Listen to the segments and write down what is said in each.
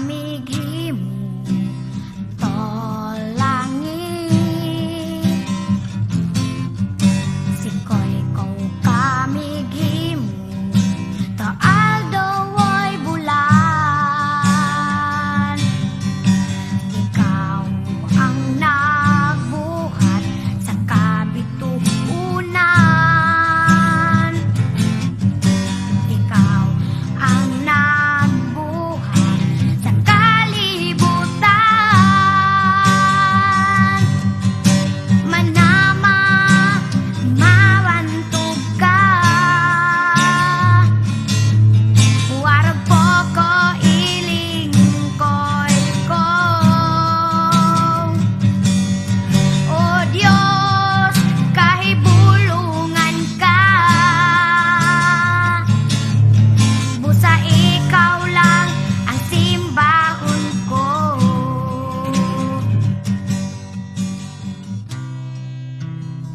kamighimu tolangit sikoy ko kamighimu taaldo ay bulan ikaw ang nagbuhat sa kabituunan ikaw ang nagbuhat sa kalibutan manama mawantog ka warag po ko ilingkoy ko o Diyos kahibulungan ka busa ikaw lang ang simbahon ko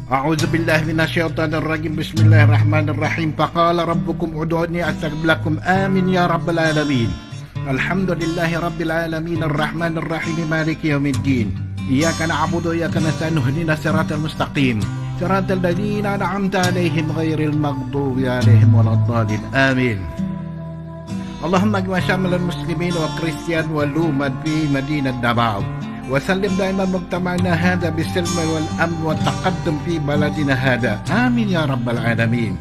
أعوذ بالله من الشيطان الرجيم بسم الله الرحمن الرحيم فقال ربكم ادعوني أستجب لكم آمين يا رب العالمين الحمد لله رب العالمين الرحمن الرحيم مالك يوم الدين إياك نعبد وإياك نستعين اهدنا الصراط المستقيم صراط الذين أنعمت عليهم غير المغضوب عليهم ولا الضالين آمين اللهم اجمع شامل المسلمين والكريستيان والرومان في مدينة دماو وسلم دائما مجتمعنا هذا بالسلم والأمن والتقدم في بلدنا هذا آمين يا رب العالمين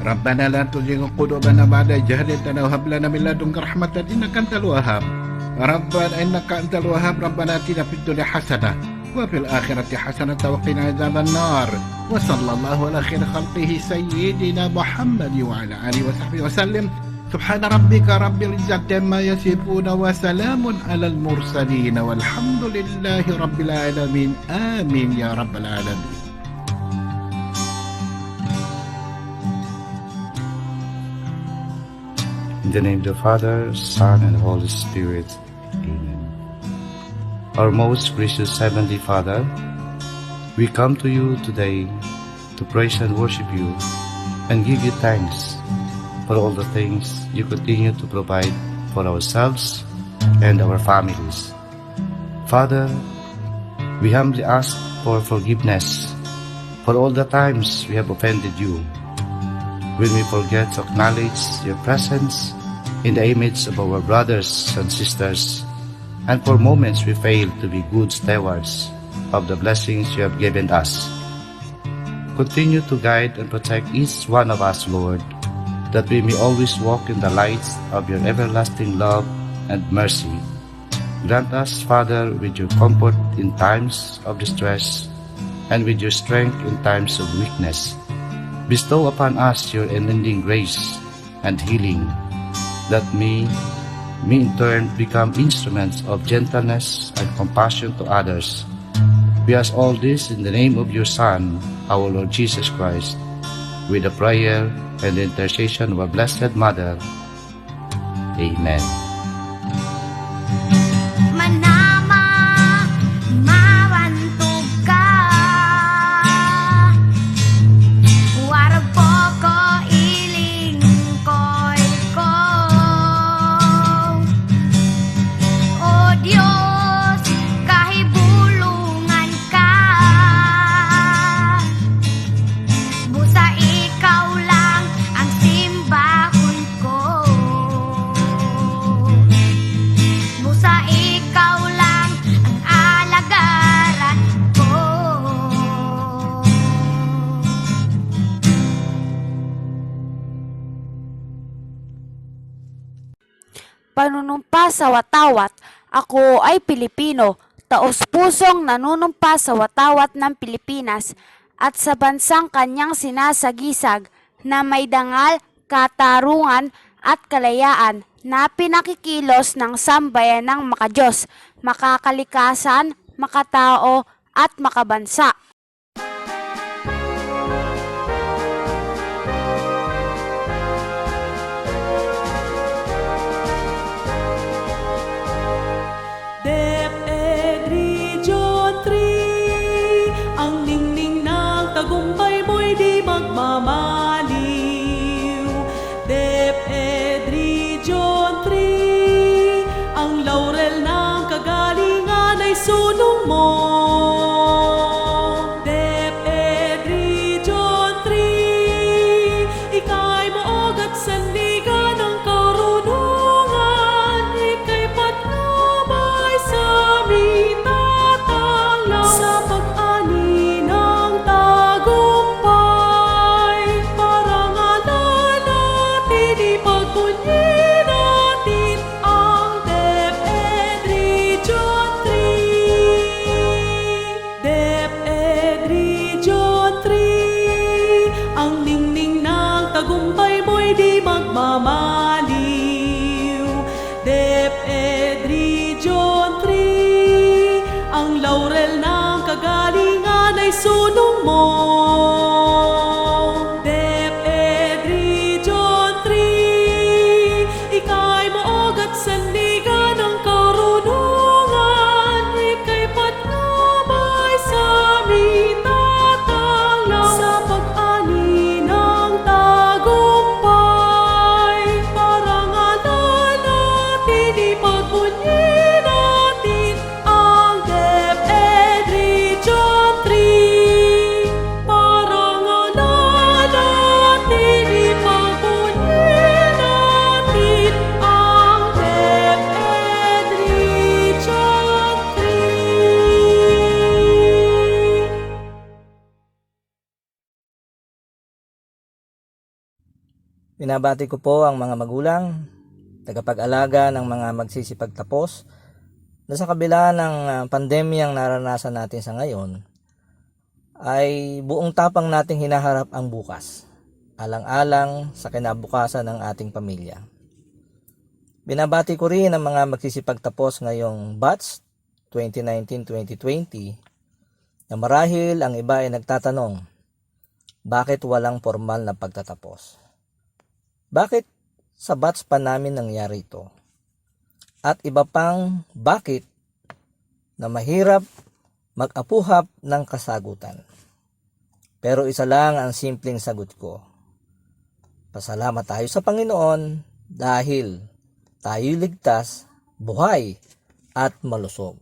ربنا لا تزغ قلوبنا بعد إذ هديتنا وهب لنا من لدنك رحمة إنك أنت الوهاب ربنا إنك أنت الوهاب ربنا آتنا في الدنيا حسنة وفي الآخرة حسنة وقنا عذاب النار وصلى الله على خير خلقه سيدنا محمد وعلى آله وصحبه وسلم سبحان ربك رب العزة عما يصفون وسلام على المرسلين والحمد لله رب العالمين آمين يا رب العالمين. In the name of the Father, Son, and Holy Spirit. Amen. Our most gracious Heavenly Father, we come to you today to praise and worship you and give you thanks for all the things you continue to provide for ourselves and our families. Father, we humbly ask for forgiveness for all the times we have offended you, when we forget to acknowledge your presence in the image of our brothers and sisters, and for moments we fail to be good stewards of the blessings you have given us. Continue to guide and protect each one of us, Lord, that we may always walk in the lights of your everlasting love and mercy. Grant us, Father, with your comfort in times of distress and with your strength in times of weakness. Bestow upon us your unending grace and healing, that we may in turn become instruments of gentleness and compassion to others. We ask all this in the name of your Son, our Lord Jesus Christ, with the prayer and the intercession of our Blessed Mother. Amen. manama mawantog ka warag po ko ilingkoy ko o Diyos kahibulungan ka busa ikaw lang ang simbahon ko busa ikaw lang ang alagaran ko Panunumpa sa watawat. Ako ay Pilipino, taos-pusong nanunumpa sa watawat ng Pilipinas at sa bansang kanyang sinasagisag na may dangal, katarungan at kalayaan na pinakikilos ng sambayan ng makadiyos, makakalikasan, makatao at makabansa. DepEd Region 3, ang ningning ng tagumpay mo'y di magmamaliw. DepEd Region 3, ang magmamaliw. DepEd Region 3, ang laurel ng kagalingan ay sulong mo. DepEd Region 3, ika'y maog at sandigan ng karunungan. Ika'y patnubay sa aming tatanglaw sa pag-ani ng tagumpay. Parangalan natin, ipagpunyi natin ang DepEd Region 3. Parangalan natin, ipagpunyi natin ang DepEd Region 3. Binabati ko po ang mga magulang, tagapag-alaga ng mga magsisipagtapos na sa kabila ng pandemyang naranasan natin sa ngayon, ay buong tapang nating hinaharap ang bukas, alang-alang sa kinabukasan ng ating pamilya. Binabati ko rin ang mga magsisipagtapos ngayong batch 2019-2020 na marahil ang iba ay nagtatanong, bakit walang formal na pagtatapos? Bakit sa batch pa namin nangyari ito? At iba pang bakit na mahirap mag-apuhap ng kasagutan. Pero isa lang ang simpleng sagot ko. Pasalamat tayo sa Panginoon dahil tayo'y ligtas, buhay at malusog.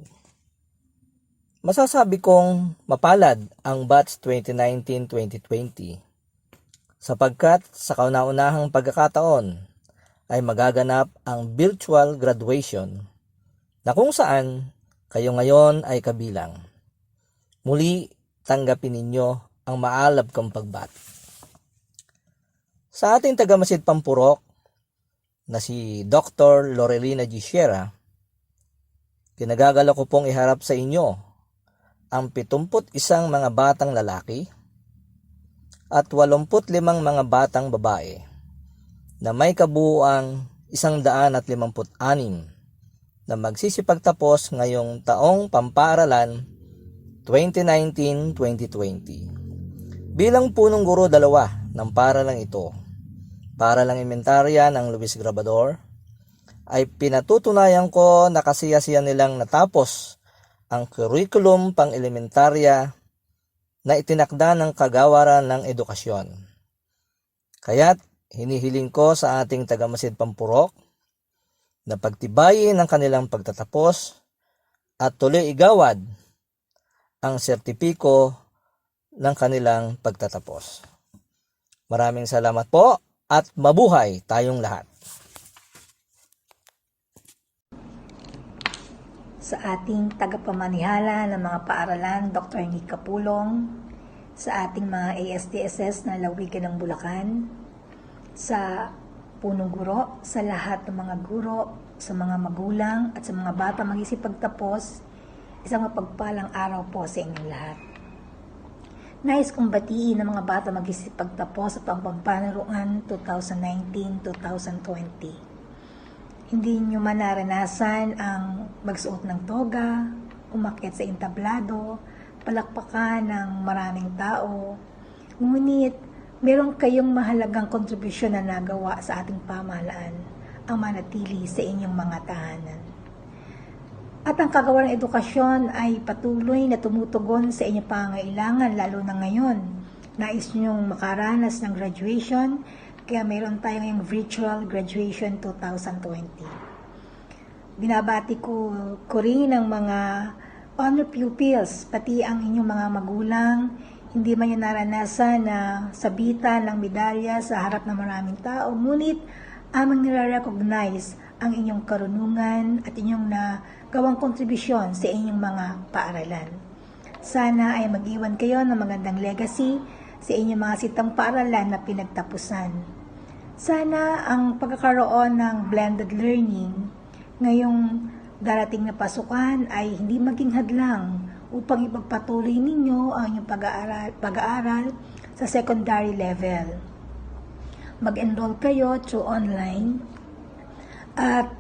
Masasabi kong mapalad ang batch 2019-2020 sapagkat sa kauna-unahang pagkakataon ay magaganap ang virtual graduation na kung saan kayo ngayon ay kabilang. Muli, tanggapin ninyo ang maalab kong pagbati. Sa ating tagamasid Pampurok na si Dr. Lorelina G. Sierra, kinagagala ko pong iharap sa inyo ang 71 mga batang lalaki at 85 mga batang babae na may kabuuang 156 na magsisipagtapos ngayong taong pampaaralan 2019-2020. Bilang punong guro 2 ng paaralang ito, paaralang elementarya ng Luis Grabador, ay pinatutunayan ko na kasiyasiyan nilang natapos ang curriculum pang-elementarya na itinakda ng Kagawaran ng Edukasyon. Kaya't hinihiling ko sa ating tagamasid Pampurok na pagtibayin ang kanilang pagtatapos at tuloy igawad ang sertipiko ng kanilang pagtatapos. Maraming salamat po at mabuhay tayong lahat. Sa ating tagapamanihala ng mga paaralan, Dr. Nick Kapulong, sa ating mga ASDSS na lawigan ng Bulacan, sa punong guro, sa lahat ng mga guro, sa mga magulang at sa mga bata mag-isipagtapos, isang mapagpalang araw po sa inyong lahat. Nais kong batiin ng mga bata mag-isipagtapos sa taong pampanaruan 2019-2020. Hindi nyo man naranasan ang magsuot ng toga, umakyat sa entablado, palakpakan ng maraming tao. Ngunit, meron kayong mahalagang kontribusyon na nagawa sa ating pamahalaan ang manatili sa inyong mga tahanan. At ang Kagawaran ng Edukasyon ay patuloy na tumutugon sa inyong pangangailangan, lalo na ngayon. Nais nyong makaranas ng graduation, kaya mayroon tayo ngayong virtual graduation 2020. Binabati ko rin ang mga honor pupils, pati ang inyong mga magulang. Hindi man yung naranasan na sabitan ng medalya sa harap ng maraming tao, ngunit aming nire-recognize ang inyong karunungan at inyong nagawang kontribusyon sa inyong mga paaralan. Sana ay mag-iwan kayo ng magandang legacy sa inyong mga sitang paaralan na pinagtapusan. Sana ang pagkakaroon ng blended learning ngayong darating na pasukan ay hindi maging hadlang upang ipagpatuloy ninyo ang inyong pag-aaral sa secondary level. mag-enroll kayo through online at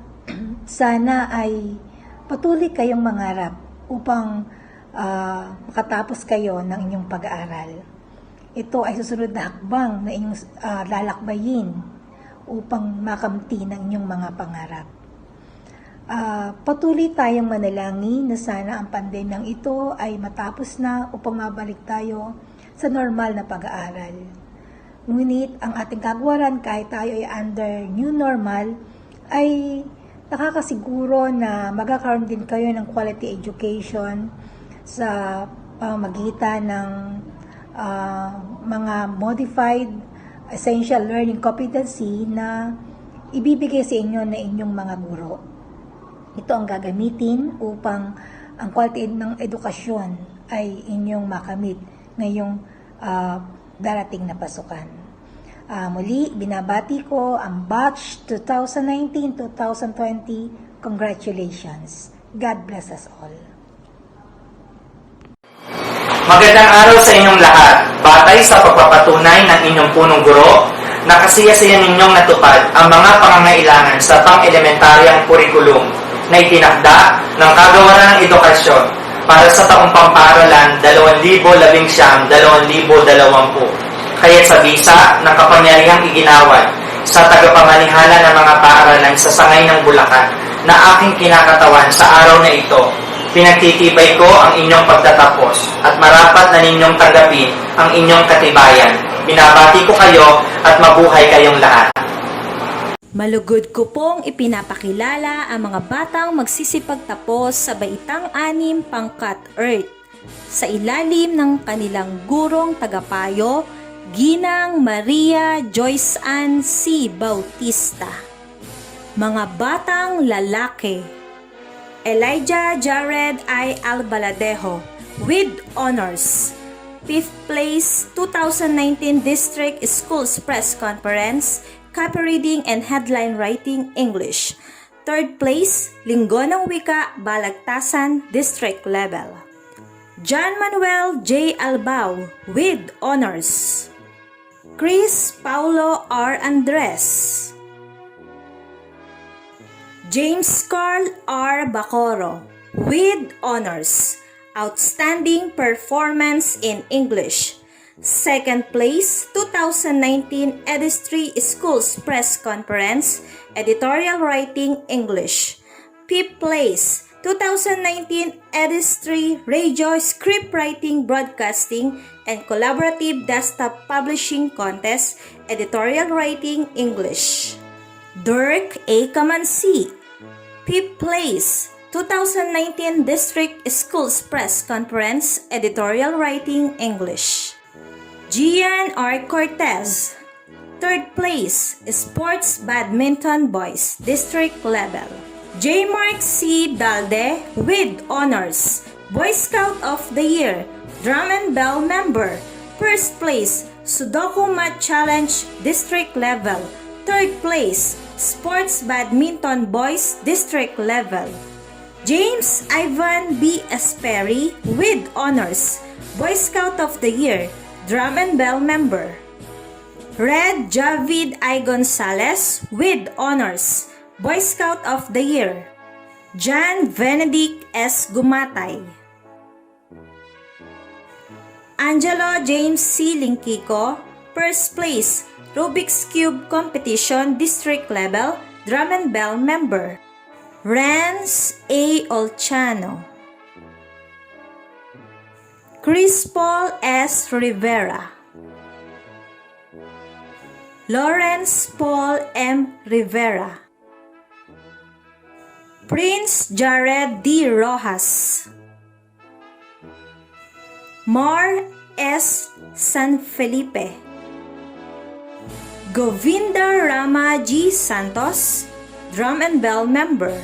sana ay patuloy kayong mangarap upang makatapos kayo ng inyong pag-aaral. Ito ay susunod na hakbang na inyong lalakbayin upang makamti ng inyong mga pangarap. Patuloy tayong manalangin na sana ang pandemyang ito ay matapos na upang mabalik tayo sa normal na pag-aaral. Ngunit ang ating kagwaran kahit tayo ay under new normal ay nakakasiguro na magkakaroon din kayo ng quality education sa pamamagitan ng mga modified essential learning competency na ibibigay sa inyo na inyong mga guro. Ito ang gagamitin upang ang quality ng edukasyon ay inyong makamit ngayong darating na pasukan. Muli, binabati ko ang batch 2019-2020. Congratulations. God bless us all. Magandang araw sa inyong lahat. Batay sa pagpapatunay ng inyong punong guro, nakasiyasiyan ninyong natupad ang mga pangangailangan sa pang-elementaryang kurikulum na itinakda ng Kagawaran ng Edukasyon para sa taong pamparalan 2019-2020. Kaya't sa bisa ng kapangyarihang iginawad sa tagapamanihala ng mga paaralan sa sangay ng Bulacan na aking kinakatawan sa araw na ito, pinagtitibay ko ang inyong pagtatapos at marapat na ninyong tanggapin ang inyong katibayan. Binabati ko kayo at mabuhay kayong lahat. Malugod ko pong ipinapakilala ang mga batang magsisipagtapos sa Baitang 6 Pangkat Earth sa ilalim ng kanilang gurong tagapayo, Ginang Maria Joyce Ann C. Bautista. Mga batang lalaki: Elijah Jared I. Albaladejo with honors. 5th place 2019 District Schools Press Conference, Copy Reading and Headline Writing English. 3rd place Linggo ng Wika, Balagtasan District Level. John Manuel J. Albao with honors. Chris Paulo R. Andres. James Carl R. Bacoro with honors. Outstanding performance in English. 2nd place 2019 Edistry Schools Press Conference, Editorial Writing English. 5th place 2019 Edistry Radio Script Writing Broadcasting and Collaborative Desktop Publishing Contest, Editorial Writing English. Dirk A. Kamansi, 5th place 2019 District Schools Press Conference, Editorial Writing English. Gian R. Cortez, 3rd place Sports Badminton Boys District Level. J. Mark C. Dalde with honors. Boy Scout of the Year, Drum and Bell member. 1st place Sudoku Math Challenge District Level. 3rd place Sports Badminton Boys District Level. James Ivan B. Esperi with honors. Boy Scout of the Year, Drum and Bell member. Red Javid I. Gonzalez with honors. Boy Scout of the Year, Jan Benedict S. Gumatay. Angelo James C. Linkiko, 1st place Rubik's Cube Competition District Level, Drum and Bell member. Renz A. Olchano. Chris Paul S. Rivera. Lawrence Paul M. Rivera. Prince Jared D. Rojas. Mar S. San Felipe. Govinda Rama G. Santos, Drum and Bell member.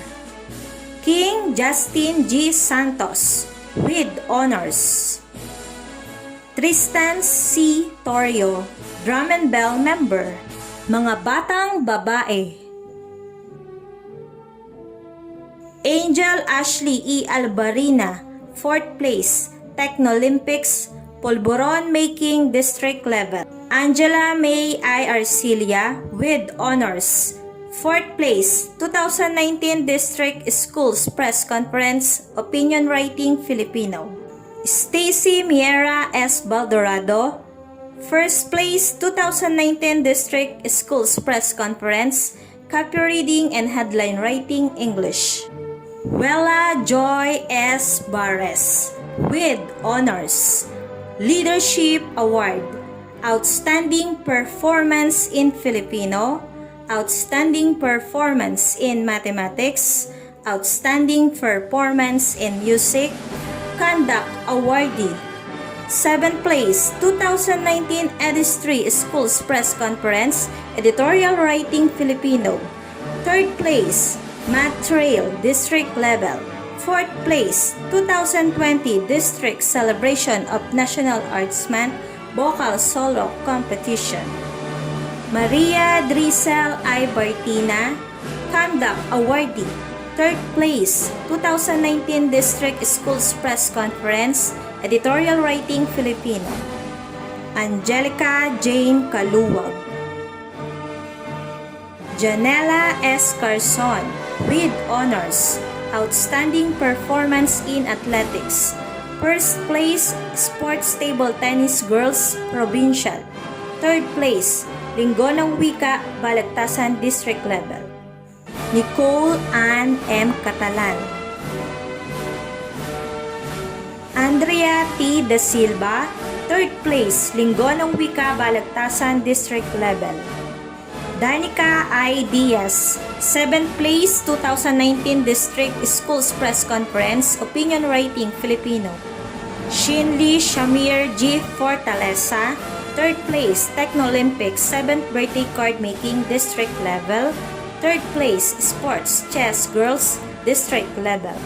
King Justin G. Santos with honors. Tristan C. Torrio, Drum and Bell member. Mga batang babae: Angel Ashley E. Albarina, 4th place Technolympics Polvoron Making District Level. Angela May I. Arcilia with honors. 4th place, 2019 District Schools Press Conference, Opinion Writing Filipino. Stacy Miera S. Baldorado. 1st place, 2019 District Schools Press Conference, Copy Reading and Headline Writing English. Wella Joy S. Barres with honors. Leadership Award, Outstanding Performance in Filipino, Outstanding Performance in Mathematics, Outstanding Performance in Music, Conduct Awardee. 7th place, 2019 EDIS3 Schools Press Conference, Editorial Writing Filipino. 3rd place, Math Trail District Level. 4th place, 2020 District Celebration of National Arts Month, Vocal Solo Competition. Maria Drisel I. Bartina, Conduct Awardee. 3rd place, 2019 District Schools Press Conference, Editorial Writing Filipino. Angelica Jane Kaluwag. Janela S. Carson with honors, Outstanding Performance in Athletics. 1st place, Sports Table Tennis Girls Provincial. 3rd place, Linggo ng Wika, Balagtasan District Level. Nicole Ann M. Catalan. Andrea T. Da Silva, 3rd place, Linggo ng Wika, Balagtasan District Level. Danica I. Diaz, 7th place, 2019 District Schools Press Conference, Opinion Writing Filipino. Shinli Shamir G. Fortaleza, 3rd place, Techno-Olympics 7th Birthday Card Making District Level. 3rd place, Sports Chess Girls District Level.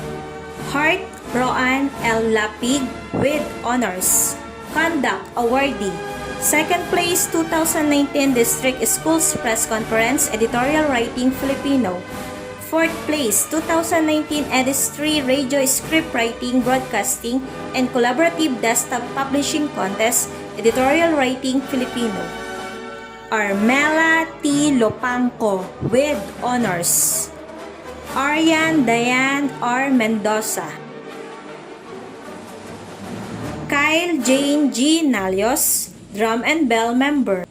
Hart Roan L. Lapig with honors, Conduct Awardee. 2nd place, 2019 District Schools Press Conference, Editorial Writing Filipino. 4th place, 2019 EDIS3 Radio Script Writing, Broadcasting, and Collaborative Desktop Publishing Contest, Editorial Writing Filipino. Armela T. Lopangco with honors. Arian Diane R. Mendoza. Kyle Jane G. Nalios, Drum and Bell member.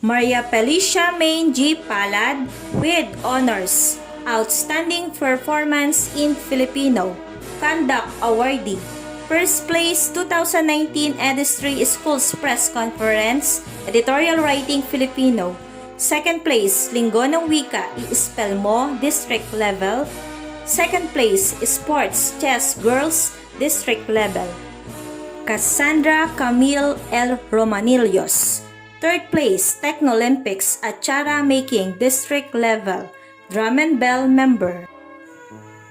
Maria Felicia Main G. Palad with honors, Outstanding Performance in Filipino, Conduct Awardee. 1st place, 2019 EDIS3 Schools Press Conference, Editorial Writing Filipino. 2nd place, Linggo ng Wika, i-spell mo, District Level. 2nd place, Sports Chess Girls, District Level. Cassandra Camille L. Romanillos. 3rd place, Techno-Olympics Achara Making District Level, Drum and Bell member.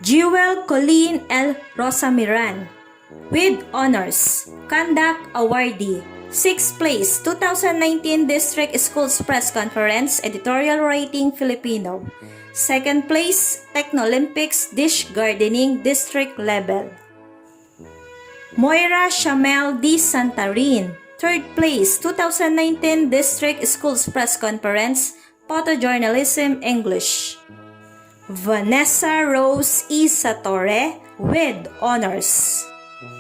Jewel Colleen L. Rosamiran with honors, Conduct Awardee. 6th place, 2019 District Schools Press Conference, Editorial Writing Filipino. 2nd place, Techno-Olympics Dish Gardening District Level. Moira Shamel D. Santarin, 3rd place, 2019 District Schools Press Conference, Photojournalism English. Vanessa Rose E. Satore with honors.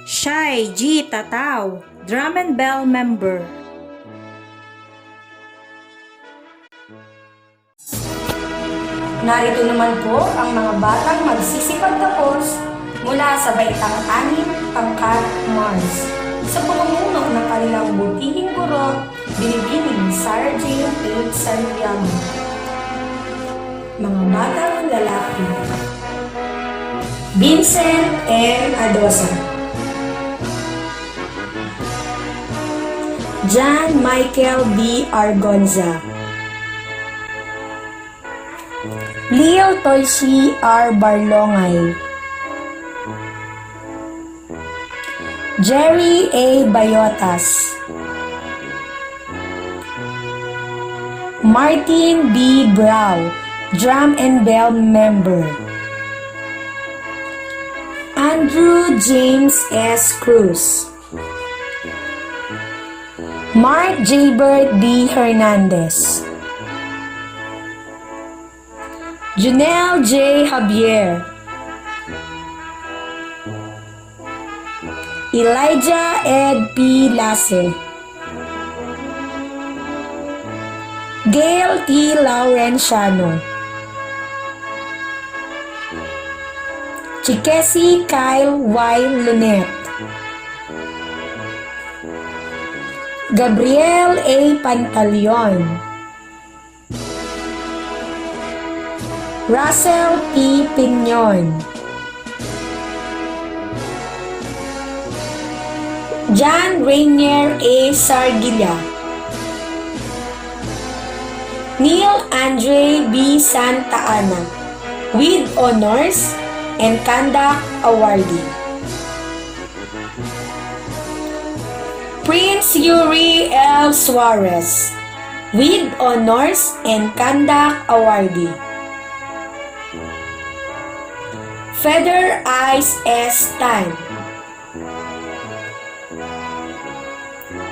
Shai G. Tatao, Drum and Bell member. Narito naman po ang mga batang magsisipagtapos mula sa Baitang 6, Pangkat Mars. Sa pamumuno ng kanilang butihing guro, Binibining Sarah Jane H. Santiago. Mga batang lalaki: Vincent M. Adosa, John Michael B. Argonza, Leo Toysi R. Barlongay, Jerry A. Bayotas, Martin B. Brau, Drum and Bell member, Andrew James S. Cruz, Mark Gilbert D. Hernandez, Junel J. Javier, Elijah Ed P. Lasse, Gail T. Laurenciano, Chikesi Kyle Y. Lunet, Gabriel A. Pantaleon, Russell P. Pignon, John Rainier A. Sargilla, Neil Andre B. Santa Ana, with honors and conduct awardee. Prince Yuri L. Suarez, with honors and conduct awardee. Feather Ice S. Tan,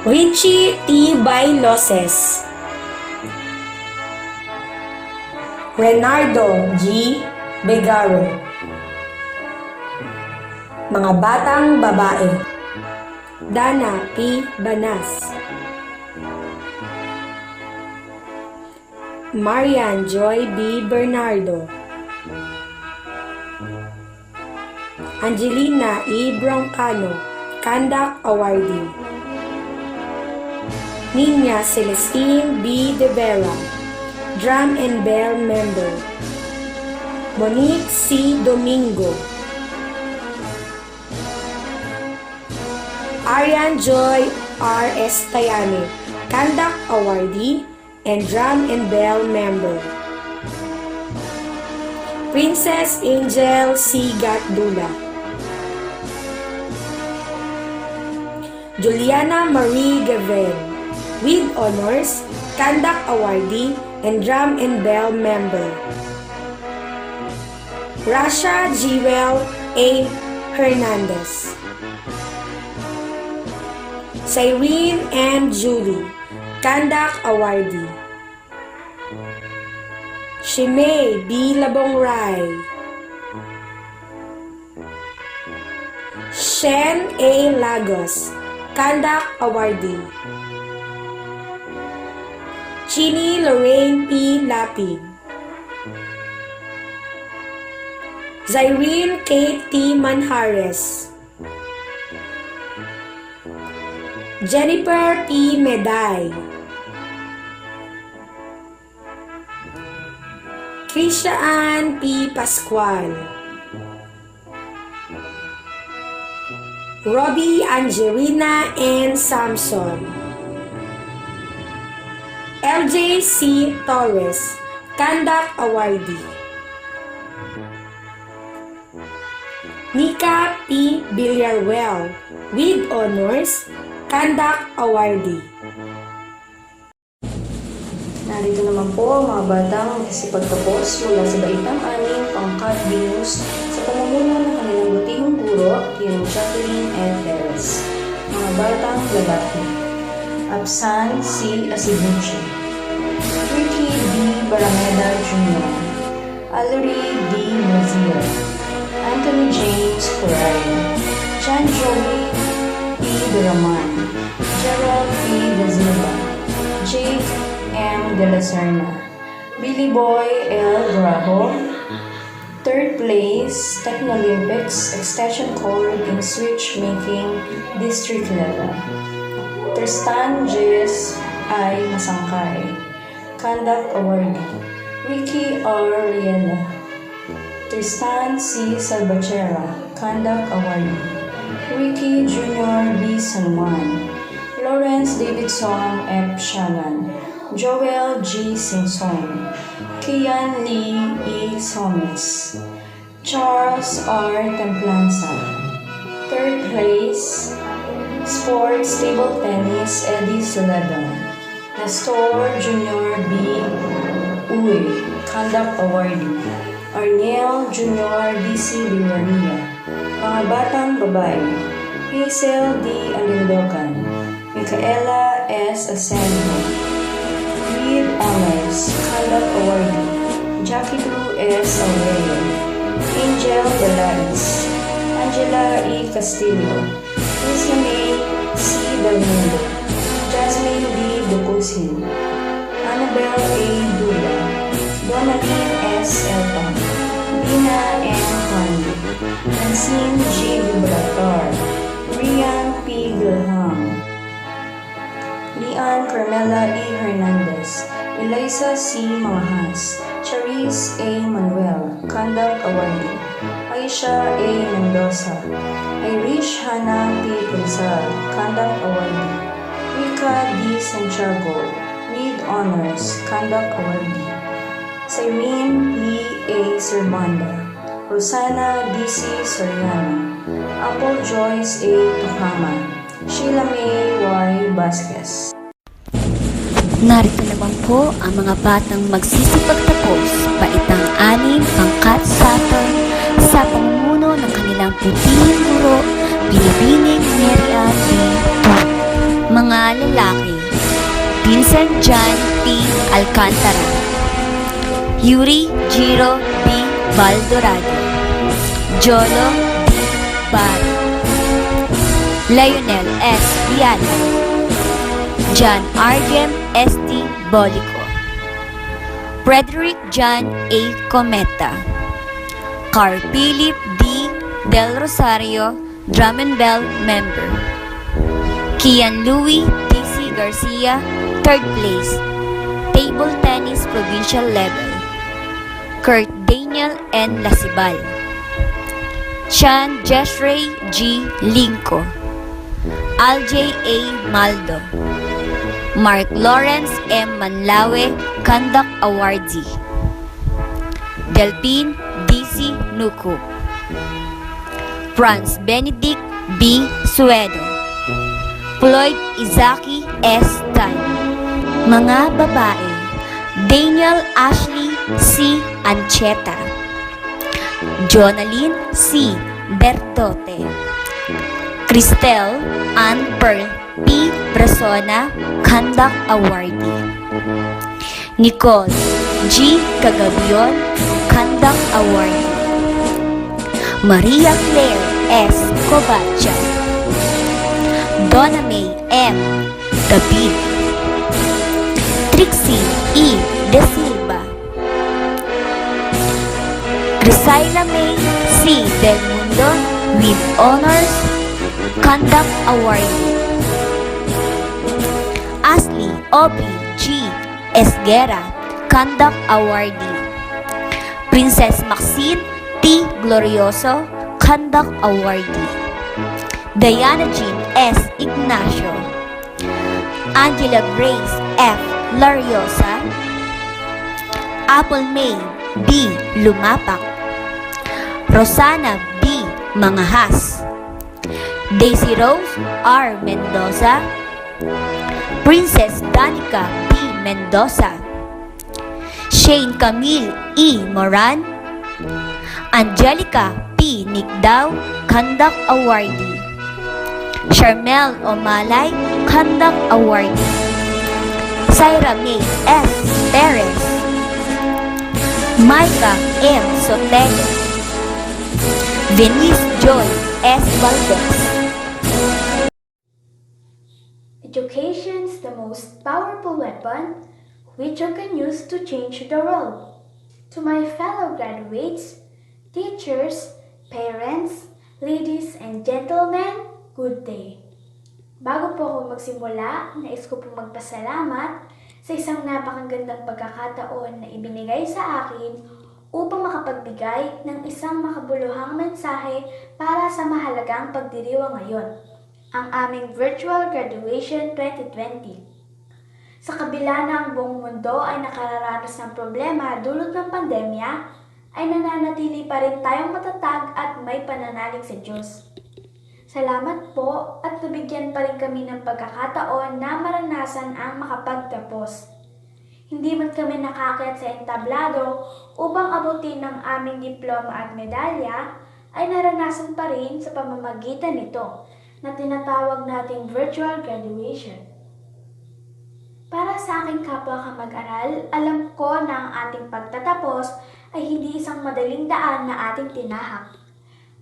Richie T. Bailoses, Renardo G. Begaro. Mga batang babae, Dana P. Banas, Marian Joy B. Bernardo, Angelina E. Broncano, Conduct Awardee. Nina Celestine B. De Vera, Drum and Bell Member. Monique C. Domingo, Arian Joy R. Estayane, Conduct Awardee and Drum and Bell Member. Princess Angel C. Gatdula, Juliana Marie Gavel, with honors, Conduct Awardee and Drum and Bell Member. Rasha Jewel A. Hernandez, Cyrene M. Julie, Conduct Awardee. Shimei B. Labongray, Shen A. Lagos, Conduct Awardee. Chini Lorraine P. Lapid, Zyrene Kate T. Manjares, Jennifer P. Meday, Krisha Ann P. Pascual, Robbie Angelina N. Samson, LJ C. Torres, Conduct Awardee. Nika P. Villarreal, with honors, Conduct Awardee. Narito naman po ang mga batang nagsisipagtapos mula sa Baitang Anim, Pangkat Venus sa pamumuno ng kanilang butihong guro, Tina Jacqueline N. Perez. Mga batang lalaki: Absan C. Asibuchi, Ricky D. Barameda Jr., Allery D. Mazir, Anthony James Coray, John Joey P. Duraman, Gerald P. Gazilba, Jake M. De La Serna, Billy Boy L. Bravo. Third place, Technolympics Extension Cord in Switch Making District Level. Tristan J.S. I. Masangkay, Conduct Awardee. Ricky R. Riela, Tristan C. Salvachera, Conduct Awardee. Ricky Jr. B. San Juan, Lawrence Davidson F. Shannon, Joel G. Simpson, Kian Lee E. Somes, Charles R. Templanza. Third place, Sports Table Tennis Eddie Sullivan, Nestor Jr. B. Uy, Conduct Awardee. Arniel Jr. D.C. Villaria. Mga batang babae: Hazel D. Alindocan, Micaela S. Asenjo. With honors, conduct awardee, Jackie Drew S. Aurelio, Angel Delaris, Angela E. Castillo, Lucia May C. Del Mundo, Jasmine D. Ducusin, Annabelle A. Dula, Donalyn S. Elton, Dina N. Condy, Francine G. Vibrator, Rian P. Gilham, Lian Carmela E. Hernandez, Eliza C. Manghas, Charis A. Manuel, Conduct Awardee, Aisha A. Mendoza, Irish Hannah P. Punzal, Conduct Awardee, Rika D. Santiago, with honors, Conduct Awardee, Cyrene Lee A. Servanda, Rosana D.C. Soriano, Apple Joyce A. Tukama, Sheila May Y. Vasquez. Narito naman po ang mga batang magsisipagtapos paitang 6 pangkat Saturn sa pamumuno ng kanilang putihing guro, Binibining Mary Ann B. Mga lalaki, Vincent John P. Alcantara, Yuri Jiro B. Baldorado, Jolo D. Bar, Lionel S. Viala, John Argem S.T. Bolico, Frederick John A. Cometa, Carl Philip D. Del Rosario, Drum and Bell member, Kian Louis D.C. Garcia, 3rd place, table tennis provincial level, Kurt Daniel N. Lasibal, Sean Jeshray G. Linco, Aljay A. Maldo, Mark Lawrence M. Manlawe, Conduct Awardee, Delpine D.C. Nuku, Franz Benedict B. Suedo, Floyd Izaki S. Tan. Mga babae, Daniel Ashley C. Ancheta, Jonalyn C. Bertote, Cristel Ann Pearl P. Brasona, Conduct Awardee, Nicole G. Cagabion, Conduct Awardee, Maria Claire S. Covacha, Donna May M. David, Trixie E. De Silva, Grisaila May C. Del Mundo, with honors, Conduct Awardee, Ashley Aubrey G. Esguera, Conduct Awardee, Princess Maxine T. Glorioso, Conduct Awardee, Diana Jean S. Ignacio, Angela Grace F. Lariosa, Apple May B. Lumapak, Rosana B. Mangahas, Daisy Rose R. Mendoza, Princess Danica B. Mendoza, Shane Camille E. Moran, Angelica P. Nigdao, Conduct Awardee, Charmel Omalay, Conduct Awardee, Syra May S. Perez, Micah M. Sotelo, Venice Joy S. Valdez. Education is the most powerful weapon which you can use to change the world. To my fellow graduates, teachers, parents, ladies and gentlemen, good day. Bago po ako magsimula, nais ko po magpasalamat sa isang napakagandang pagkakataon na ibinigay sa akin upang makapagbigay ng isang makabuluhang mensahe para sa mahalagang pagdiriwang ngayon, ang aming Virtual Graduation 2020. Sa kabila na ang buong mundo ay nakararanas ng problema dulot ng pandemya, ay nananatili pa rin tayong matatag at may pananalig sa Diyos. Salamat po at nabigyan pa rin kami ng pagkakataon na maranasan ang makapagtapos. Hindi man kami nakakyat sa entablado upang abutin ng aming diploma at medalya, ay naranasan pa rin sa pamamagitan nito na tinatawag nating virtual graduation. Para sa aking kapwa kamag-aral, alam ko na ang ating pagtatapos ay hindi isang madaling daan na ating tinahak.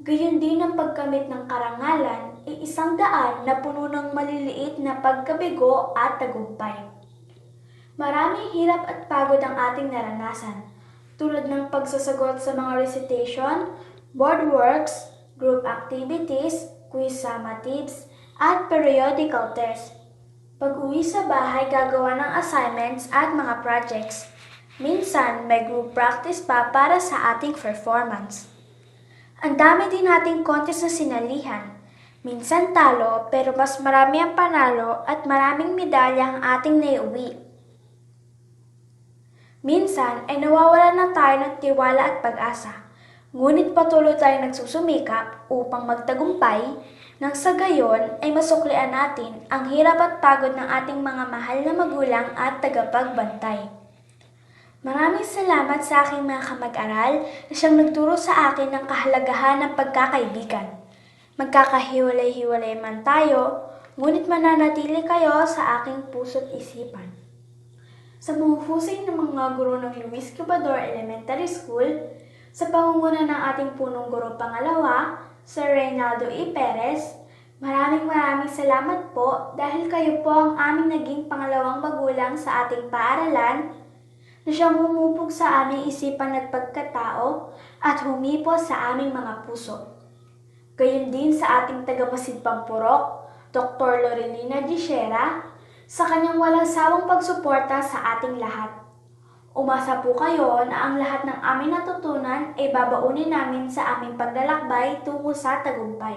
Gayon din ang pagkamit ng karangalan ay isang daan na puno ng maliliit na pagkabigo at tagumpay. Maraming hirap at pagod ang ating naranasan, tulad ng pagsasagot sa mga recitation, board works, group activities, quiz summatives, at periodical tests. Pag-uwi sa bahay, gagawa ng assignments at mga projects. Minsan, may group practice pa para sa ating performance. Ang dami din nating contest na sinalihan. Minsan talo, pero mas marami ang panalo at maraming medalya ang ating naiuwi. Minsan ay nawawala na tayo ng tiwala at pag-asa. Ngunit patuloy tayong nagsusumikap upang magtagumpay nang sa gayon ay masuklian natin ang hirap at pagod ng ating mga mahal na magulang at tagapagbantay. Maraming salamat sa aking mga kamag-aral na siyang nagturo sa akin ng kahalagahan ng pagkakaibigan. Magkakahiwalay-hiwalay man tayo, ngunit mananatili kayo sa aking puso't isipan. Sa mahusay ng mga guro ng Luis Grabador Elementary School, sa pangunguna ng ating punong guro pangalawa, Sir Reynaldo E. Perez, maraming salamat po dahil kayo po ang aming naging pangalawang magulang sa ating paaralan na siyang humubog sa aming isipan at pagkatao at humipo sa aming mga puso. Gayon din sa ating tagamasid Pampurok, Dr. Lorelina Gishera, sa kanyang walang sawang pagsuporta sa ating lahat. Umasa po kayo na ang lahat ng aming natutunan ay babaunin namin sa aming paglalakbay tungo sa tagumpay.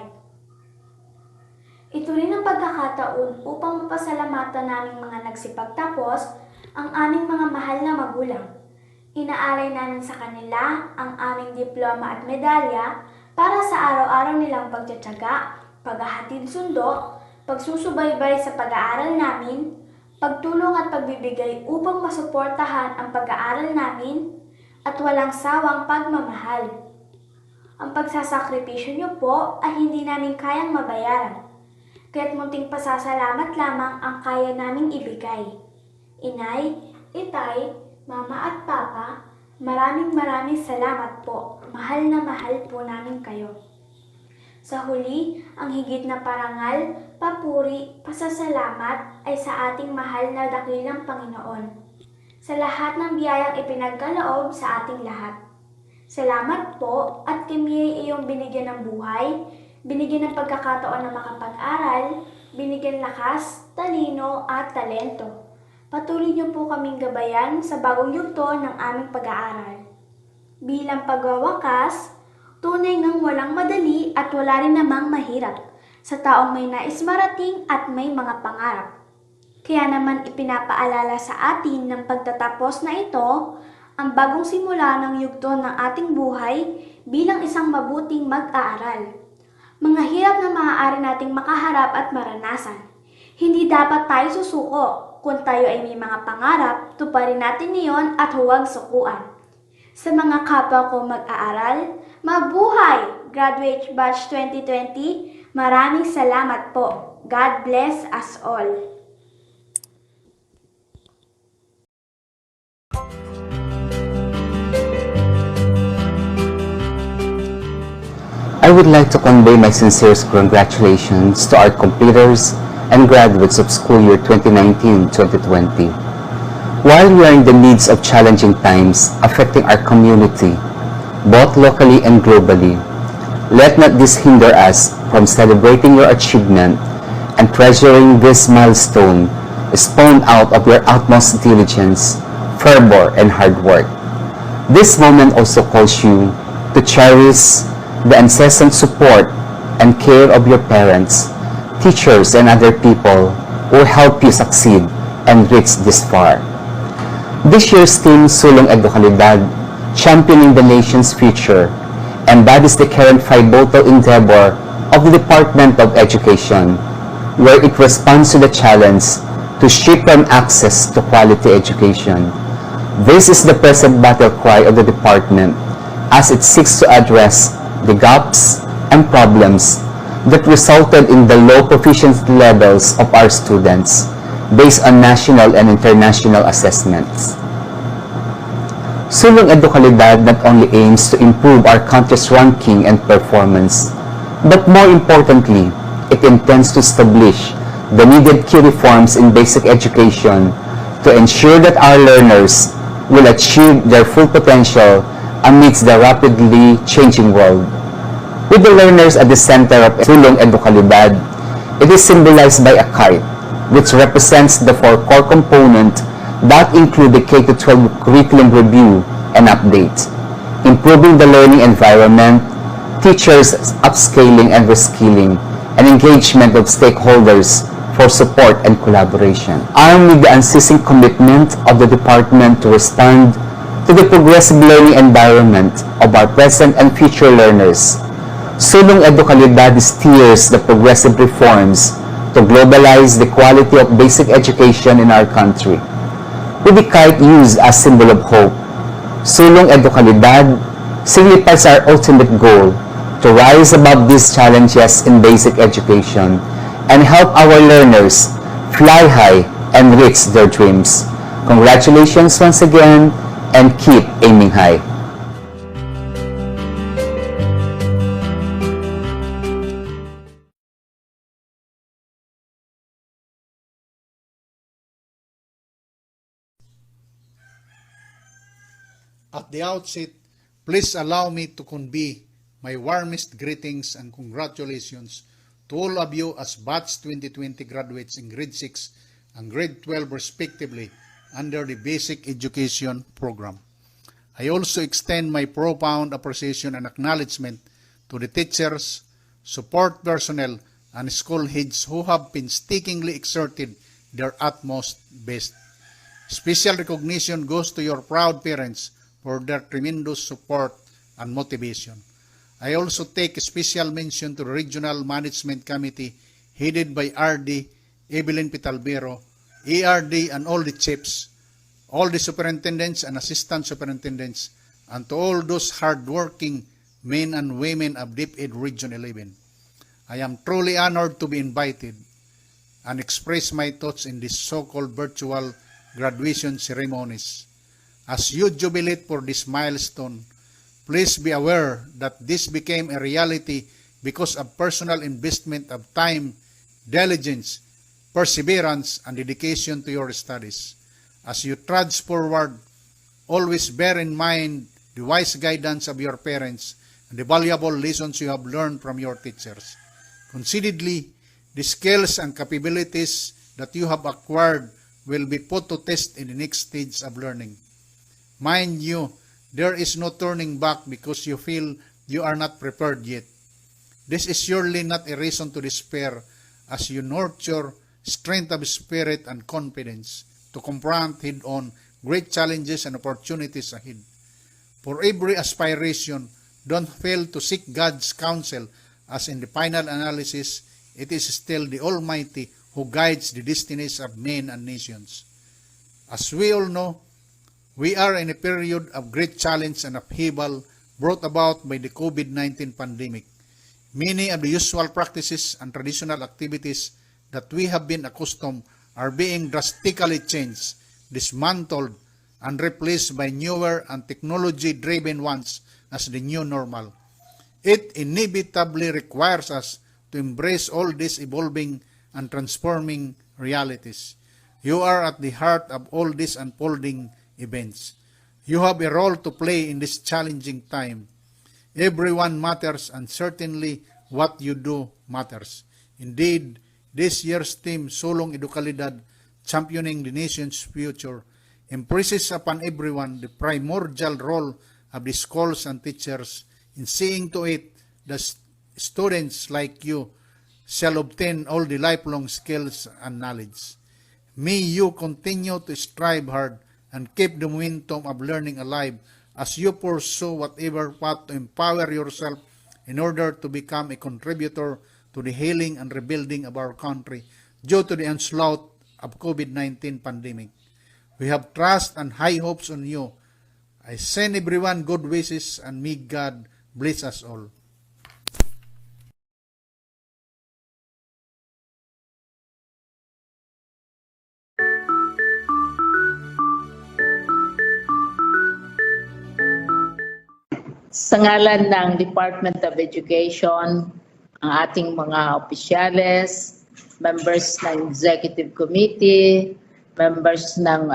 Ito rin ang pagkakataon upang mapasalamatan naming mga nagsipagtapos ang aming mga mahal na magulang. Inaalay namin sa kanila ang aming diploma at medalya para sa araw-araw nilang pagtsatsaga, paghahatid sundo, pagsusubaybay sa pag-aaral namin, pagtulong at pagbibigay upang masuportahan ang pag-aaral namin at walang sawang pagmamahal. Ang pagsasakripisyo niyo po ay hindi namin kayang mabayaran, kaya't munting pasasalamat lamang ang kaya naming ibigay. Inay, itay, mama at papa, maraming salamat po. Mahal na mahal po namin kayo. Sa huli, ang higit na parangal, papuri, pasasalamat ay sa ating mahal na dakilang Panginoon. Sa lahat ng biyayang ipinagkaloob sa ating lahat. Salamat po at kami ay iyong binigyan ng buhay, binigyan ng pagkakataon na makapag-aral, binigyan lakas, talino at talento. Patuloy niyo po kaming gabayan sa bagong yugto ng aming pag-aaral. Bilang pagwawakas, tunay ngang walang madali at wala rin namang mahirap sa taong may nais marating at may mga pangarap. Kaya naman ipinapaalala sa atin ng pagtatapos na ito ang bagong simula ng yugto ng ating buhay bilang isang mabuting mag-aaral. Mga hirap na maaari nating makaharap at maranasan. Hindi dapat tayo susuko kung tayo ay may mga pangarap, tuparin natin iyon at huwag sukuan. Sa mga kapwa ko mag-aaral, mabuhay! Graduate Batch 2020, maraming salamat po. God bless us all. I would like to convey my sincerest congratulations to our completers and graduates of school year 2019-2020. While we are in the midst of challenging times affecting our community, both locally and globally, let not this hinder us from celebrating your achievement and treasuring this milestone spawned out of your utmost diligence, fervor, and hard work. This moment also calls you to cherish the incessant support and care of your parents, teachers, and other people who help you succeed and reach this far. This year's theme, Sulong Edukalidad, championing the nation's future, embodies the current pivotal endeavor of the Department of Education, where it responds to the challenge to shift from access to quality education. This is the present battle cry of the department as it seeks to address the gaps and problems that resulted in the low proficiency levels of our students, based on national and international assessments. Sulong Edukalidad not only aims to improve our country's ranking and performance, but more importantly, it intends to establish the needed key reforms in basic education to ensure that our learners will achieve their full potential amidst the rapidly changing world. With the learners at the center of Sulong Edukalidad, it is symbolized by a kite, which represents the four core components that include the K-12 curriculum review and update, improving the learning environment, teachers upscaling and reskilling, and engagement of stakeholders for support and collaboration. Armed with the unceasing commitment of the department to respond to the progressive learning environment of our present and future learners, Sulong Edukalidad steers the progressive reforms to globalize the quality of basic education in our country. With the kite used as symbol of hope, Sulong Edukalidad signifies our ultimate goal to rise above these challenges in basic education and help our learners fly high and reach their dreams. Congratulations once again, and keep aiming high. At the outset, please allow me to convey my warmest greetings and congratulations to all of you as Batch 2020 graduates in Grade 6 and Grade 12 respectively under the Basic Education Program. I also extend my profound appreciation and acknowledgement to the teachers, support personnel, and school heads who have painstakingly exerted their utmost best. Special recognition goes to your proud parents for their tremendous support and motivation. I also take special mention to the Regional Management Committee headed by RD Evelyn Pitalbero, ERD, and all the chiefs, all the superintendents and assistant superintendents, and to all those hard-working men and women of DepEd Region 11. I am truly honored to be invited and express my thoughts in this so-called virtual graduation ceremonies. As you jubilate for this milestone, please be aware that this became a reality because of personal investment of time, diligence, perseverance, and dedication to your studies. As you trudge forward, always bear in mind the wise guidance of your parents and the valuable lessons you have learned from your teachers. Consideredly, the skills and capabilities that you have acquired will be put to test in the next stage of learning. Mind you, there is no turning back because you feel you are not prepared yet. This is surely not a reason to despair as you nurture strength of spirit and confidence to confront head-on great challenges and opportunities ahead. For every aspiration, don't fail to seek God's counsel as in the final analysis, it is still the Almighty who guides the destinies of men and nations. As we all know, we are in a period of great challenge and upheaval brought about by the COVID-19 pandemic. Many of the usual practices and traditional activities that we have been accustomed are being drastically changed, dismantled, and replaced by newer and technology-driven ones as the new normal. It inevitably requires us to embrace all these evolving and transforming realities. You are at the heart of all these unfolding events. You have a role to play in this challenging time. Everyone matters, and certainly what you do matters. Indeed, this year's theme, Sulong Edukalidad, Championing the Nation's Future, impresses upon everyone the primordial role of the schools and teachers in seeing to it that students like you shall obtain all the lifelong skills and knowledge. May you continue to strive hard and keep the momentum of learning alive as you pursue whatever path to empower yourself in order to become a contributor to the healing and rebuilding of our country due to the onslaught of COVID-19 pandemic. We have trust and high hopes on you. I send everyone good wishes and may God bless us all. Sa ngalan ng Department of Education, ang ating mga opisyales, members ng Executive Committee, members ng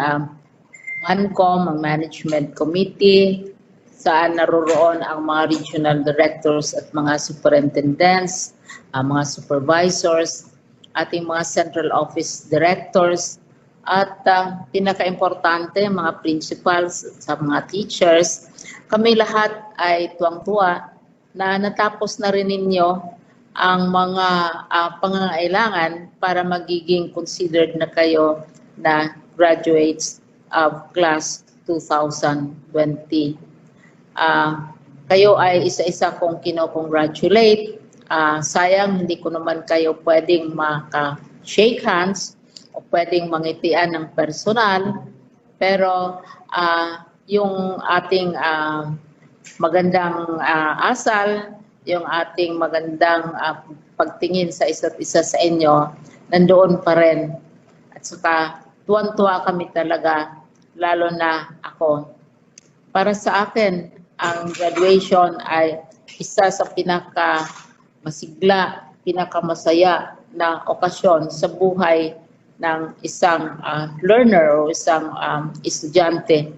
MANCOM, ang Management Committee, saan naroroon ang mga regional directors at mga superintendents, mga supervisors, ating mga central office directors, at pinaka-importante, mga principals sa mga teachers. Kami lahat ay tuwang-tuwa na natapos na rin ninyo ang mga pangangailangan para magiging considered na kayo na graduates of class 2020. Kayo ay isa-isa kong kino-congratulate. Sayang hindi ko naman kayo pwedeng maka-shake hands o pwedeng mangitian ng personal, pero yung ating magandang asal, yung ating magandang pagtingin sa isa't isa sa inyo, nandoon pa rin. At saka tuwan-tuwa kami talaga, lalo na ako. Para sa akin, ang graduation ay isa sa pinaka-masigla, pinaka-masaya na okasyon sa buhay ng isang learner o isang estudyante.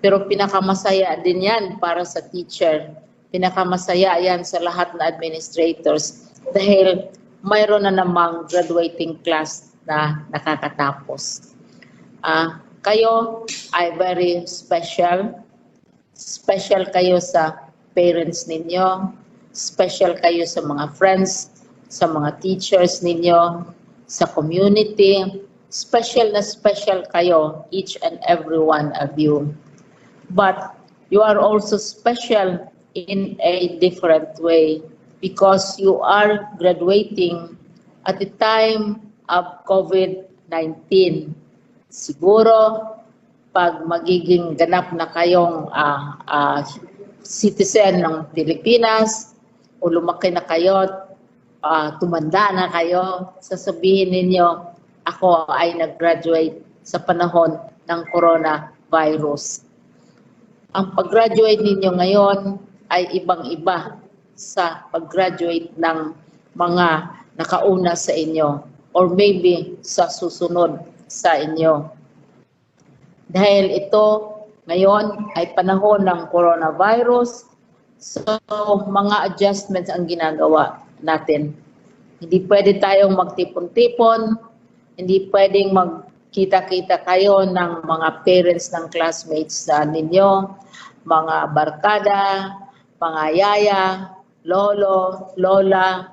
Pero pinakamasaya din yan para sa teacher. Pinakamasaya yan sa lahat na administrators dahil mayroon na namang graduating class na nakakatapos. Kayo ay very special. Special kayo sa parents ninyo. Special kayo sa mga friends, sa mga teachers ninyo, sa community. Special na special kayo, each and every one of you. But you are also special in a different way because you are graduating at the time of COVID-19. Siguro, pag magiging ganap na kayong citizen ng Pilipinas o lumaki na kayo, tumanda na kayo, sasabihin ninyo, ako ay nag-graduate sa panahon ng coronavirus. Ang pag-graduate ninyo ngayon ay ibang-iba sa pag-graduate ng mga nakauna sa inyo or maybe sa susunod sa inyo. Dahil ito ngayon ay panahon ng coronavirus, so mga adjustments ang ginagawa natin. Hindi pwede tayong magtipon-tipon, hindi pwedeng magkita-kita kayo ng mga parents ng classmates ninyo, mga barkada, mga yaya, lolo, lola,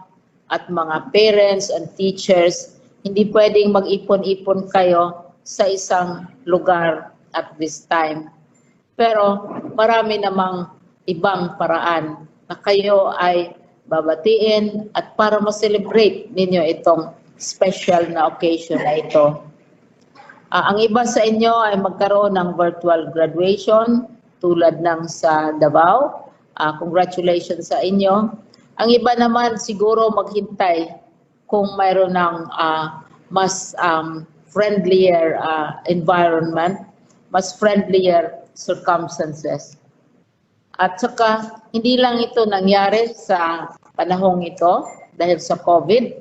at mga parents and teachers. Hindi pwedeng mag-ipon-ipon kayo sa isang lugar at this time. Pero marami namang ibang paraan na kayo ay babatiin at para ma-celebrate ninyo itong special na occasion na ito. Ang iba sa inyo ay magkaroon ng virtual graduation tulad ng sa Davao. Congratulations sa inyo. Ang iba naman siguro maghintay kung mayroon ng mas friendlier environment, mas friendlier circumstances. At saka, hindi lang ito nangyari sa panahong ito dahil sa COVID.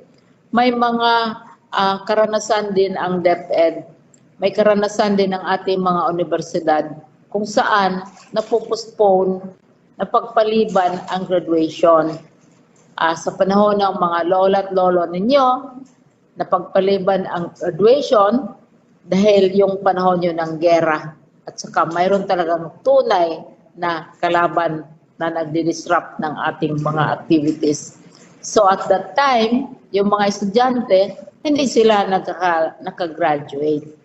May mga karanasan din ang DepEd. May karanasan din ang ating mga universidad kung saan napopostpone, napagpaliban ang graduation. Sa panahon ng mga lola at lolo ninyo, napagpaliban ang graduation dahil yung panahon yun ng gera. At saka mayroon talagang tunay na kalaban na nagdi-disrupt ng ating mga activities. So at that time, yung mga estudyante, hindi sila nakagraduate.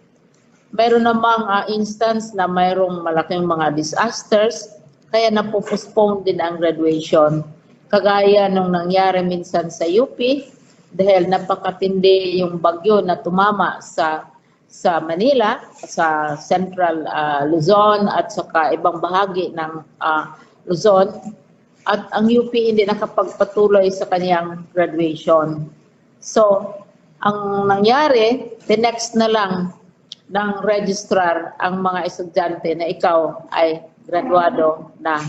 Mayroon namang instance na mayroong malaking mga disasters, kaya napopostpone din ang graduation. Kagaya nung nangyari minsan sa UP, dahil napakatindi yung bagyo na tumama sa Manila, sa Central Luzon at saka ibang bahagi ng Luzon, at ang UP hindi nakapagpatuloy sa kanyang graduation. So, ang nangyari, the next na lang ng registrar ang mga estudyante na ikaw ay graduado na.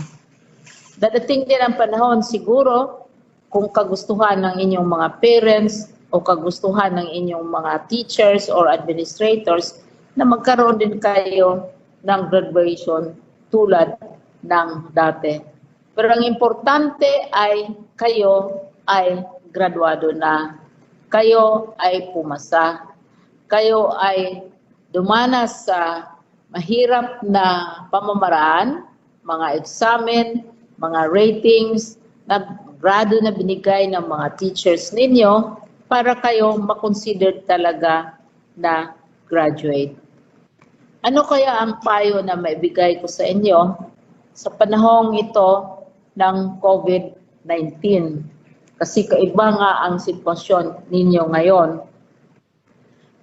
Dadating din ang panahon siguro kung kagustuhan ng inyong mga parents o kagustuhan ng inyong mga teachers or administrators na magkaroon din kayo ng graduation tulad ng dati. Pero ang importante ay kayo ay graduado na. Kayo ay pumasa. Kayo ay dumanas sa mahirap na pamamaraan, mga examen, mga ratings, na grado na binigay ng mga teachers ninyo para kayo makonsider talaga na graduate. Ano kaya ang payo na maibigay ko sa inyo sa panahong ito ng COVID-19? Kasi kaiba nga ang sitwasyon ninyo ngayon.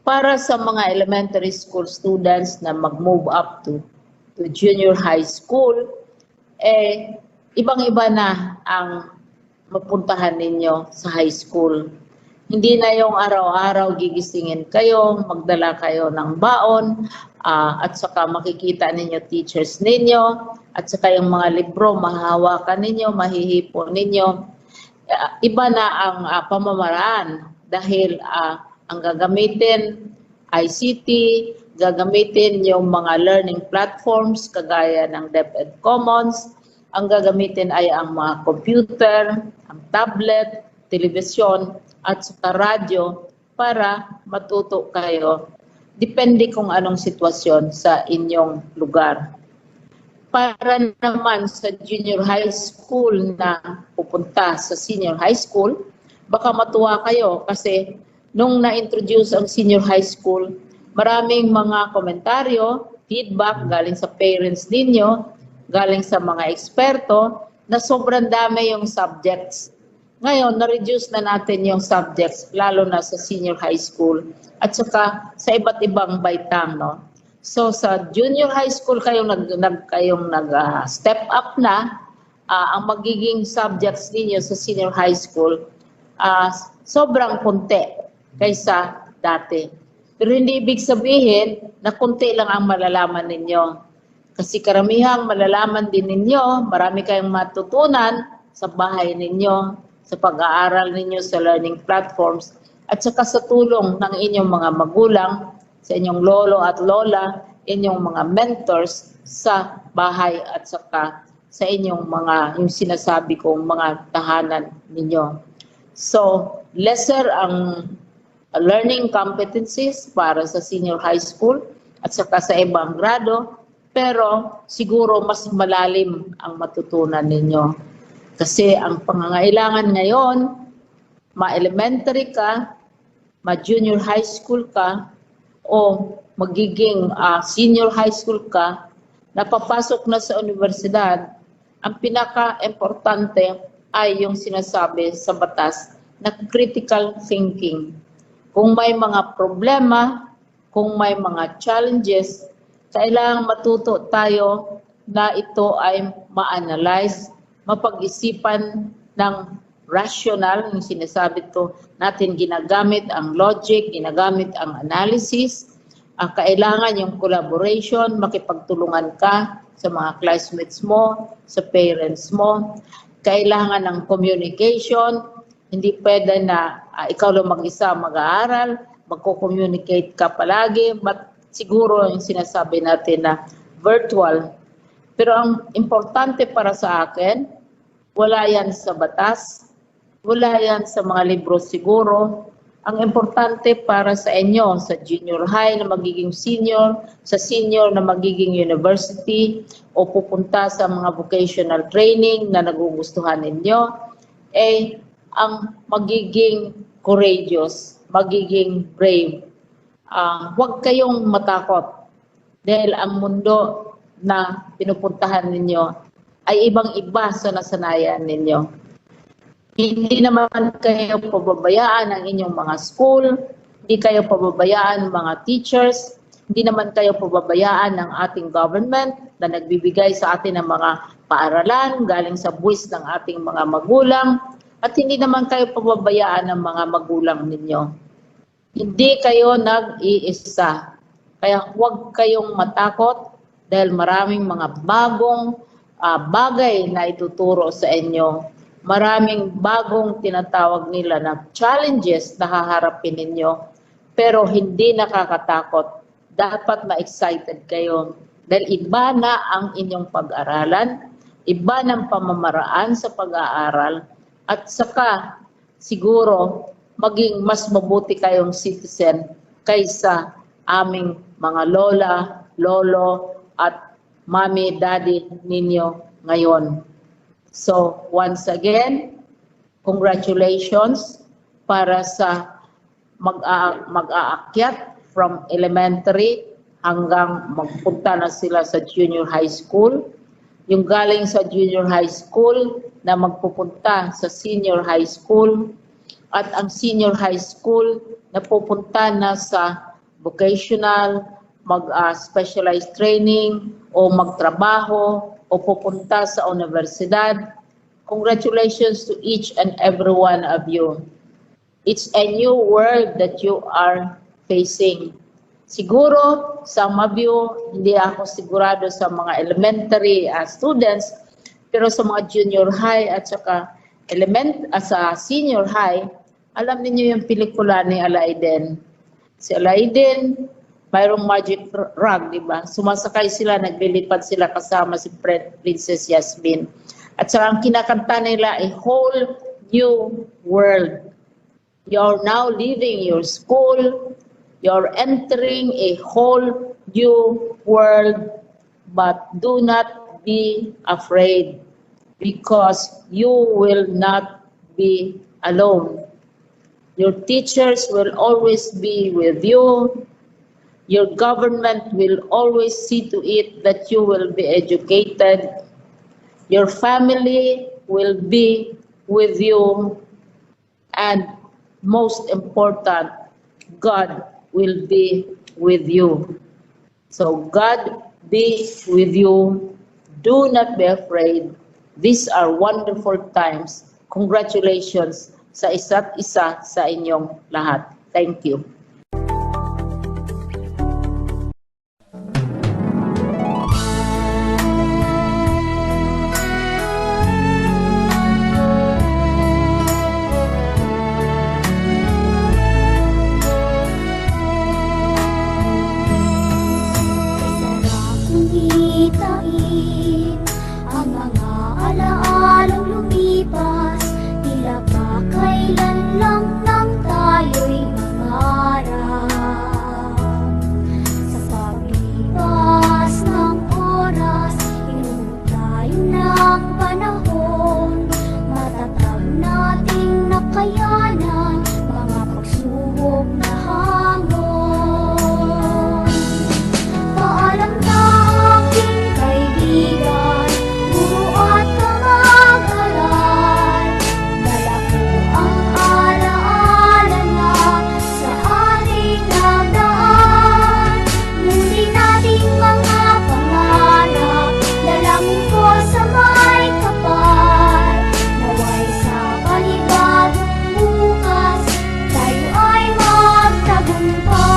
Para sa mga elementary school students na mag-move up to junior high school, ibang-iba na ang mapuntahan ninyo sa high school. Hindi na yung araw-araw gigisingin kayo, magdala kayo ng baon, at saka makikita ninyo teachers ninyo, at saka yung mga libro, mahahawakan ninyo, mahihipo ninyo. Iba na ang pamamaraan dahil ang gagamitin ICT, gagamitin yung mga learning platforms kagaya ng DepEd Commons, ang gagamitin ay ang mga computer, ang tablet, telebisyon, at saka radyo para matuto kayo. Depende kung anong sitwasyon sa inyong lugar. Para naman sa junior high school na pupunta sa senior high school, baka matuwa kayo kasi nung na-introduce ang senior high school, maraming mga komentaryo, feedback galing sa parents ninyo, galing sa mga eksperto, na sobrang dami yung subjects. Ngayon, na-reduce na natin yung subjects, lalo na sa senior high school, at saka sa iba't ibang baitang, no? So, sa junior high school kayong nag-step up na, ang magiging subjects ninyo sa senior high school, sobrang konti kaysa dati. Pero hindi ibig sabihin na konti lang ang malalaman ninyo. Kasi karamihang malalaman din ninyo, marami kayong matutunan sa bahay ninyo, sa pag-aaral ninyo sa learning platforms, at saka sa tulong ng inyong mga magulang, sa inyong lolo at lola, inyong mga mentors sa bahay at saka sa inyong mga, yung sinasabi kong mga tahanan ninyo. So, lesser ang learning competencies para sa senior high school at saka sa ibang grado, pero siguro mas malalim ang matutunan ninyo. Kasi ang pangangailangan ngayon, ma-elementary ka, ma-junior high school ka, o magiging senior high school ka, napapasok na sa universidad, ang pinaka-importante ay yung sinasabi sa batas na critical thinking. Kung may mga problema, kung may mga challenges, kailangang matuto tayo na ito ay ma-analyze, mapag-isipan ng rational, yung sinasabi to natin, ginagamit ang logic, ginagamit ang analysis, kailangan yung collaboration, makipagtulungan ka sa mga classmates mo, sa parents mo, kailangan ng communication, hindi pwede na ikaw lang mag-isa mag-aaral, magko-communicate ka palagi, but siguro yung sinasabi natin na virtual. Pero ang importante para sa akin, wala yan sa batas, wala yan sa mga libro siguro. Ang importante para sa inyo, sa junior high na magiging senior, sa senior na magiging university, o pupunta sa mga vocational training na nagugustuhan ninyo, ang magiging courageous, magiging brave. Huwag kayong matakot dahil ang mundo na pinupuntahan ninyo ay ibang-iba sa nasanayan ninyo. Hindi naman kayo pababayaan ng inyong mga school, hindi kayo pababayaan ng mga teachers, hindi naman kayo pababayaan ng ating government na nagbibigay sa atin ng mga paaralan galing sa buwis ng ating mga magulang, at hindi naman kayo pababayaan ng mga magulang ninyo. Hindi kayo nag-iisa. Kaya huwag kayong matakot dahil maraming mga bagong bagay na ituturo sa inyo. Maraming bagong tinatawag nila na challenges na haharapin ninyo, pero hindi nakakatakot. Dapat ma-excited kayo dahil iba na ang inyong pag-aralan, iba ng pamamaraan sa pag-aaral, at saka siguro maging mas mabuti kayong citizen kaysa aming mga lola, lolo, at mami, daddy ninyo ngayon. So, once again, congratulations para sa mag-aakyat from elementary hanggang magpunta na sila sa junior high school. Yung galing sa junior high school na magpupunta sa senior high school, at ang senior high school na pupunta na sa vocational, mag-specialized training o magtrabaho o pupunta sa universidad. Congratulations to each and every one of you. It's a new world that you are facing. Siguro, some of you, hindi ako sigurado sa mga elementary students, pero sa mga junior high at saka sa senior high, alam niyo yung pelikula ni Aladdin. Si Aladdin, mayroong magic rug, di ba? Sumasakay sila, naglilipad sila kasama si Princess Yasmin. At saka ang kinakanta nila, a whole new world. You're now leaving your school, you're entering a whole new world, but do not be afraid because you will not be alone. Your teachers will always be with you. Your government will always see to it that you will be educated. Your family will be with you. And most important, God will be with you. So God be with you. Do not be afraid. These are wonderful times. Congratulations sa isa't isa sa inyong lahat. Thank you. Ang mga alaalang lumipas, tila ba kailan lang nang tayo'y mangarap. Sa paglipas ng oras, inuwi tayo ng panahon, matatag nating nakayanan mga pagsubok na hamon. Paalam na aking kaibigan, guro at kamag-aral, dala ko ang alaala na sa ating nagdaan. Muli nating mga pangarap, dalangin ko sa may kapal, naway sa panibagong bukas, tayo ay magtagumpay.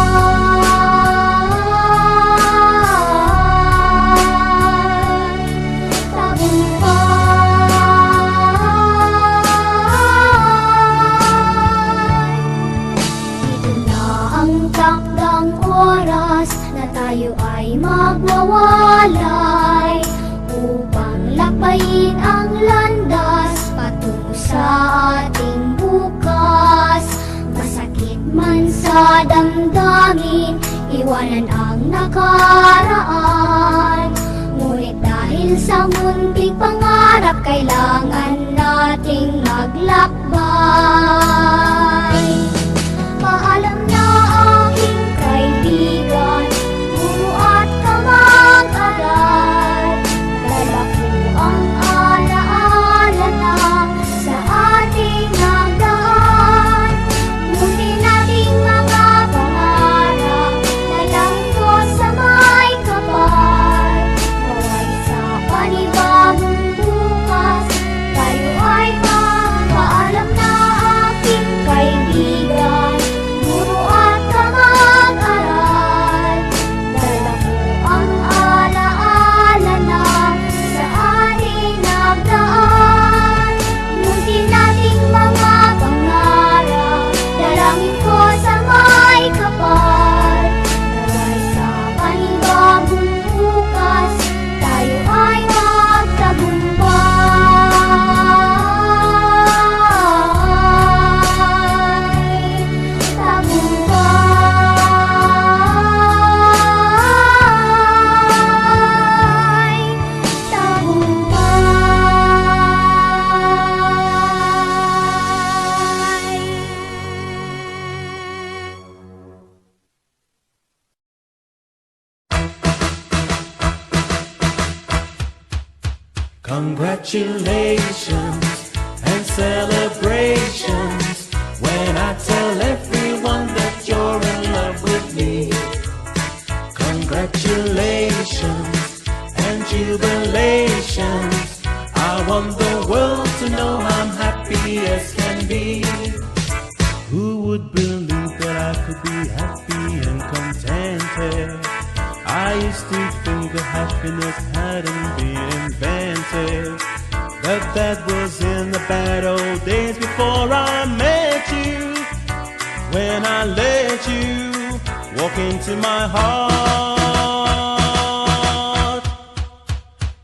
Ito na ang takdang oras na tayo ay magwawalay upang lakbayin ang landas patungo sa ating bukas. Masakit man sa damdamin, iwanan ang nakaraan. Ngunit dahil sa munting pangarap, kailangan nating maglakbay. Paalam na aking kaibigan, guro at kamag-aral, dala ko ang alaala na sa ating nagdaan. Muli nating mga pangarap, dalangin ko sa may kapal, naway sa panibagong bukas, Congratulations and celebrations when I tell everyone that you're in love with me. Congratulations and jubilations. I want the world to know I'm happy as can be. Who would believe that I could be happy and contented? I used to think that happiness hadn't been invented, but that was in the bad old days before I met you. When I let you walk into my heart.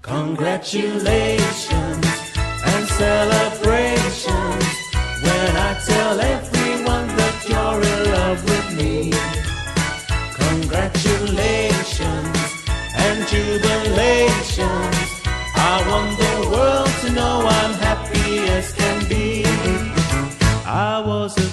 Congratulations and celebrations when I tell everyone that you're in love with me. Congratulations and jubilations. I want the world to know I'm happy as can be. I was a